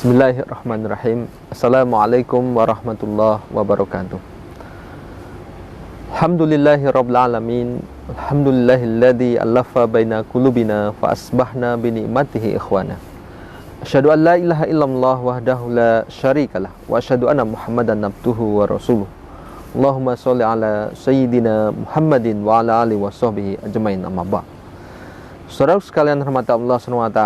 Bismillahirrahmanirrahim. Assalamualaikum warahmatullahi wabarakatuh. Alhamdulillahirabbil alamin. Alhamdulillahilladzi allafa baina qulubina fa asbahna bi ni'matihi ikhwana. Asyhadu an la ilaha illallah wahdahu la syarikalah wa asyhadu anna Muhammadan abduhu wa rasuluh. Allahumma shalli ala sayyidina Muhammadin wa ala alihi washabbihi ajmain, amma ba'd. Saudara sekalian rahmat Allah SWT,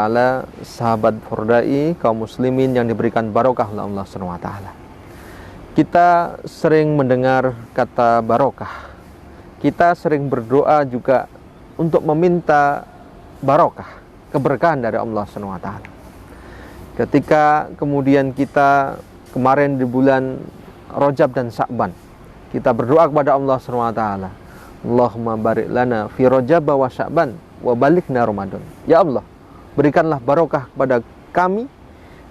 sahabat Fordai, kaum muslimin yang diberikan barokah oleh Allah SWT. Kita sering mendengar kata barokah. Kita sering berdoa juga untuk meminta barokah, keberkahan dari Allah SWT. Ketika kemudian kita kemarin di bulan Rajab dan Sya'ban, kita berdoa kepada Allah SWT, Allahumma barik lana fi Rajab wa Sya'ban wa balighna Ramadan. Ya Allah, berikanlah barokah kepada kami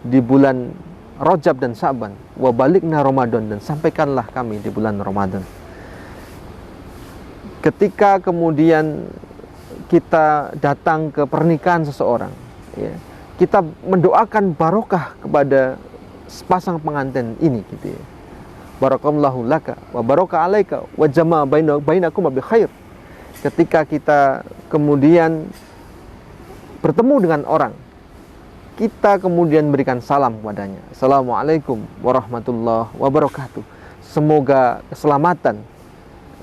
di bulan Rajab dan Sya'ban, wa balighna Ramadan, dan sampaikanlah kami di bulan Ramadan. Ketika kemudian kita datang ke pernikahan seseorang, ya, kita mendoakan barokah kepada sepasang pengantin ini, gitu ya. Barakallahu laka wa baraka alaika wa jama'a bainakum bi khair. Ketika kita kemudian bertemu dengan orang, kita kemudian berikan salam kepadanya. Assalamualaikum warahmatullahi wabarakatuh. Semoga keselamatan,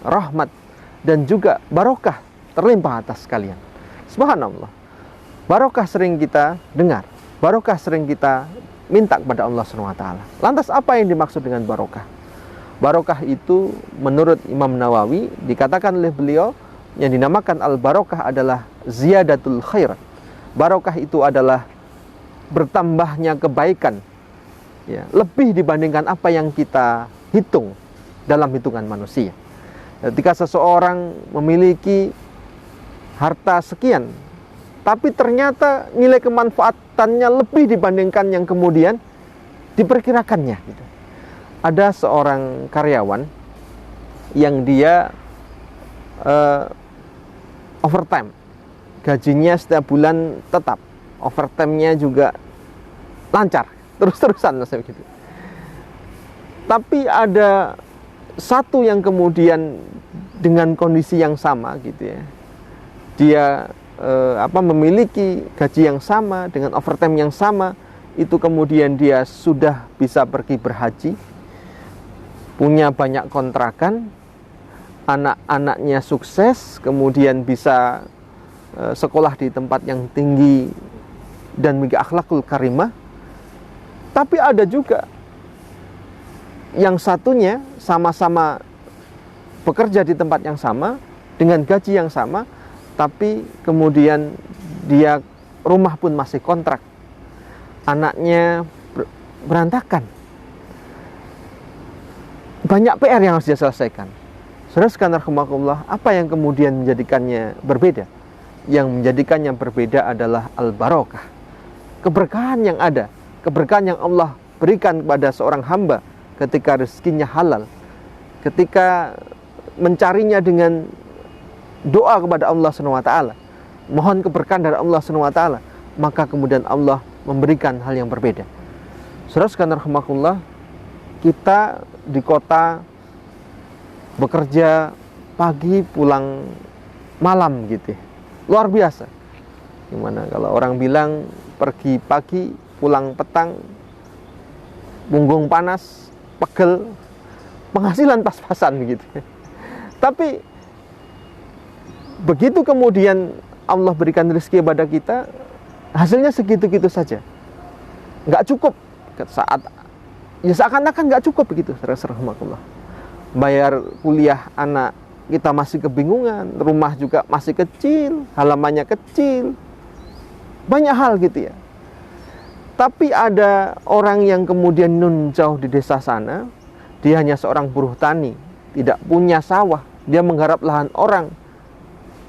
rahmat, dan juga barokah terlimpah atas kalian. Subhanallah. Barokah sering kita dengar, barokah sering kita minta kepada Allah SWT. Lantas apa yang dimaksud dengan barokah? Barokah itu menurut Imam Nawawi dikatakan oleh beliau, yang dinamakan al-barokah adalah ziyadatul khair. Barokah itu adalah bertambahnya kebaikan, ya, lebih dibandingkan apa yang kita hitung dalam hitungan manusia. Ketika seseorang memiliki harta sekian, tapi ternyata nilai kemanfaatannya lebih dibandingkan yang kemudian diperkirakannya, gitu. Ada seorang karyawan yang dia overtime, gajinya setiap bulan tetap, overtime-nya juga lancar, terus-terusan gitu. Tapi ada satu yang kemudian dengan kondisi yang sama, gitu ya, dia memiliki gaji yang sama dengan overtime yang sama, itu kemudian dia sudah bisa pergi berhaji, punya banyak kontrakan, anak-anaknya sukses, kemudian bisa sekolah di tempat yang tinggi dan memiliki akhlakul karimah. Tapi ada juga yang satunya sama-sama bekerja di tempat yang sama dengan gaji yang sama, tapi kemudian dia rumah pun masih kontrak, anaknya berantakan, banyak PR yang harus dia selesaikan. Saudara sekalian rahimakumullah, apa yang kemudian menjadikannya berbeda? Yang menjadikannya berbeda adalah al-barokah, keberkahan yang ada, keberkahan yang Allah berikan kepada seorang hamba ketika rezekinya halal, ketika mencarinya dengan doa kepada Allah SWT, mohon keberkahan dari Allah SWT, maka kemudian Allah memberikan hal yang berbeda. Saudara sekalian rahimakumullah, kita di kota bekerja pagi pulang malam, gitu ya. Luar biasa. Gimana kalau orang bilang pergi pagi pulang petang, punggung panas, pegel, penghasilan pas-pasan, begitu. Tapi begitu kemudian Allah berikan rezeki kepada kita, hasilnya segitu-gitu saja, nggak cukup. Saat ya seakan-akan nggak cukup, begitu. Rahmatullah. Bayar kuliah anak kita masih kebingungan, rumah juga masih kecil, halamannya kecil, banyak hal, gitu ya. Tapi ada orang yang kemudian nun jauh di desa sana, dia hanya seorang buruh tani, tidak punya sawah, dia menggarap lahan orang,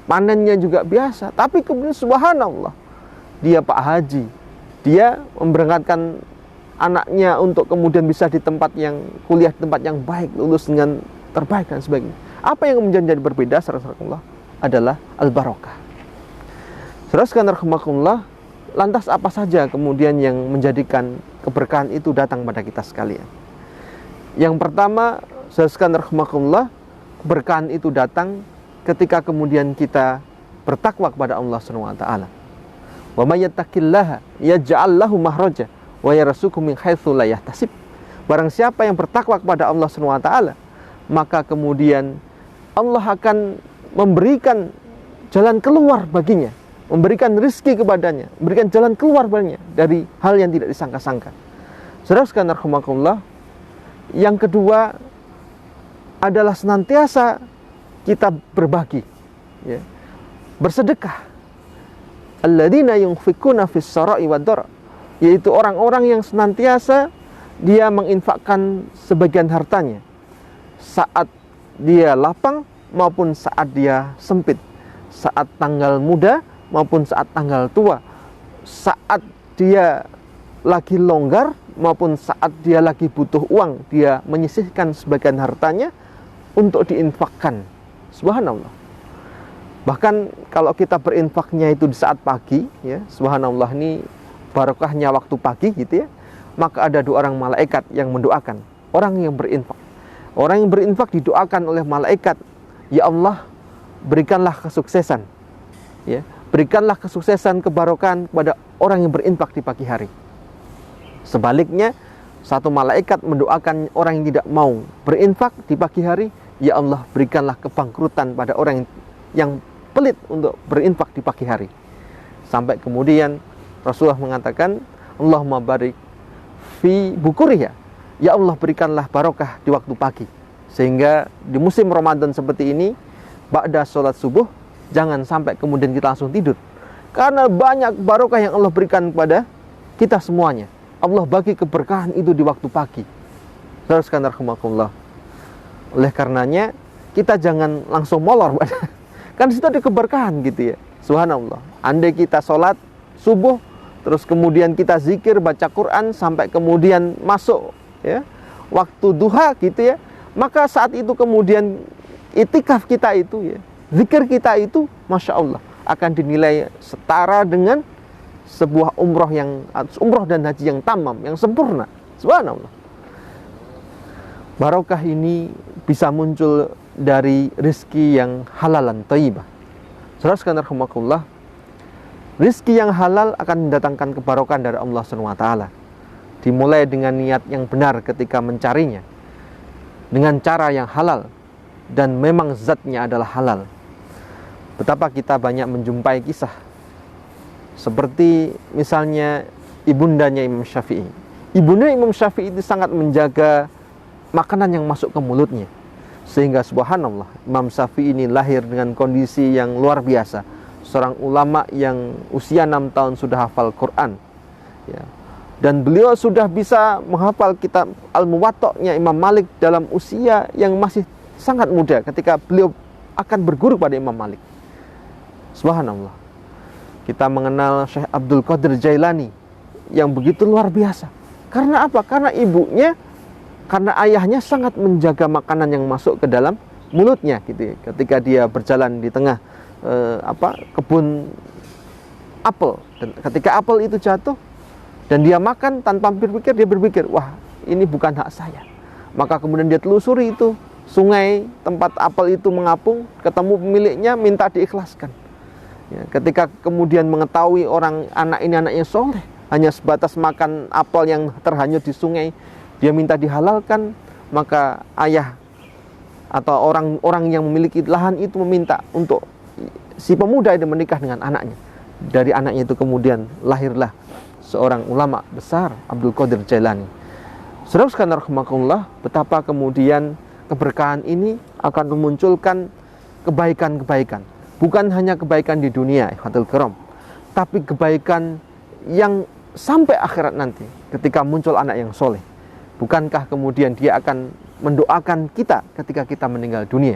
panennya juga biasa, tapi kemudian subhanallah, dia Pak Haji, dia memberangkatkan anaknya untuk kemudian bisa di tempat yang kuliah, di tempat yang baik, lulus dengan terbaik dan sebagainya. Apa yang menjadi berbeda saudara adalah al-barokah. Saudara sekalian rahimakumullah, Lantas apa saja kemudian yang menjadikan keberkahan itu datang pada kita sekalian? Yang pertama, saudara rahimakumullah, keberkahan itu datang ketika kemudian kita bertakwa kepada Allah Subhanahu wa taala. Wa may yattaqillaha yaj'al lahu makhraja wa yarzuqhu min haitsu la yahtasib. Barang siapa yang bertakwa kepada Allah Subhanahu wa taala, maka kemudian Allah akan memberikan jalan keluar baginya, memberikan rezeki kepadanya, memberikan jalan keluar baginya dari hal yang tidak disangka-sangka. Saudara sekalian rahimakumullah, yang kedua adalah senantiasa kita berbagi, ya, bersedekah. Alladzina yunfikuna fis sarai wad dhar, yaitu orang-orang yang senantiasa dia menginfakkan sebagian hartanya saat dia lapang maupun saat dia sempit, saat tanggal muda maupun saat tanggal tua, saat dia lagi longgar maupun saat dia lagi butuh uang, dia menyisihkan sebagian hartanya untuk diinfakkan. Subhanallah. Bahkan kalau kita berinfaknya itu di saat pagi, ya, subhanallah, ini barokahnya waktu pagi gitu ya, maka ada 2 orang malaikat yang mendoakan orang yang berinfak. Orang yang berinfak didoakan oleh malaikat, ya Allah, berikanlah kesuksesan, ya, berikanlah kesuksesan, kebarokan kepada orang yang berinfak di pagi hari. Sebaliknya, satu malaikat mendoakan orang yang tidak mau berinfak di pagi hari, ya Allah, berikanlah kebangkrutan pada orang yang pelit untuk berinfak di pagi hari. Sampai kemudian Rasulullah mengatakan, Allahumma barik fi bukuriha, ya Allah, berikanlah barokah di waktu pagi. Sehingga di musim Ramadan seperti ini, ba'da sholat subuh, jangan sampai kemudian kita langsung tidur, karena banyak barokah yang Allah berikan kepada kita semuanya. Allah bagi keberkahan itu di waktu pagi. Saudara sekalian rahimakumullah. Oleh karenanya kita jangan langsung molor, kan situ ada keberkahan gitu ya. Subhanallah. Andai kita sholat subuh, terus kemudian kita zikir, baca Quran sampai kemudian masuk, ya, waktu duha gitu ya, maka saat itu kemudian itikaf kita itu, ya, zikir kita itu, masya Allah, akan dinilai setara dengan sebuah umroh dan haji yang tamam, yang sempurna. Subhanallah. Barokah ini bisa muncul dari rezeki yang halalan thayyibah. Saudara sekalian rahimakumullah, rezeki yang halal akan mendatangkan kebarokan dari Allah Subhanahu wa taala. Dimulai dengan niat yang benar ketika mencarinya, dengan cara yang halal, dan memang zatnya adalah halal. Betapa kita banyak menjumpai kisah seperti misalnya ibundanya Imam Syafi'i. Ibunda Imam Syafi'i itu sangat menjaga makanan yang masuk ke mulutnya, sehingga subhanallah, Imam Syafi'i ini lahir dengan kondisi yang luar biasa. Seorang ulama yang usia 6 tahun sudah hafal Quran, ya. Dan beliau sudah bisa menghafal kitab Al-Muwatta'nya Imam Malik dalam usia yang masih sangat muda ketika beliau akan berguru pada Imam Malik. Subhanallah. Kita mengenal Syekh Abdul Qadir Jailani yang begitu luar biasa. Karena apa? Karena ibunya, karena ayahnya sangat menjaga makanan yang masuk ke dalam mulutnya gitu ya. Ketika dia berjalan di tengah kebun apel, dan ketika apel itu jatuh dan dia makan tanpa berpikir, dia berpikir, wah, ini bukan hak saya. Maka kemudian dia telusuri itu sungai tempat apel itu mengapung, ketemu pemiliknya, minta diikhlaskan. Ya, ketika kemudian mengetahui anak ini anaknya soleh, hanya sebatas makan apel yang terhanyut di sungai, dia minta dihalalkan, maka ayah atau orang yang memiliki lahan itu meminta untuk si pemuda itu menikah dengan anaknya. Dari anaknya itu kemudian lahirlah seorang ulama besar, Abdul Qadir Jailani. Saudara sekalian rahimakumullah, betapa kemudian keberkahan ini akan memunculkan kebaikan-kebaikan. Bukan hanya kebaikan di dunia, ikhwatul kiram, tapi kebaikan yang sampai akhirat nanti ketika muncul anak yang soleh. Bukankah kemudian dia akan mendoakan kita ketika kita meninggal dunia?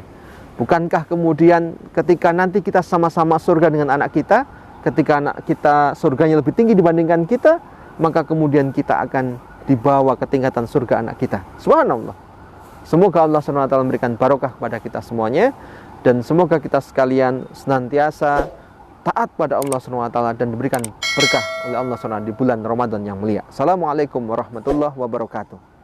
Bukankah kemudian ketika nanti kita sama-sama surga dengan anak kita, ketika anak kita surganya lebih tinggi dibandingkan kita, maka kemudian kita akan dibawa ke tingkatan surga anak kita. Subhanallah. Semoga Allah SWT memberikan barokah kepada kita semuanya, dan semoga kita sekalian senantiasa taat pada Allah SWT dan diberikan berkah oleh Allah SWT di bulan Ramadan yang mulia. Assalamualaikum warahmatullahi wabarakatuh.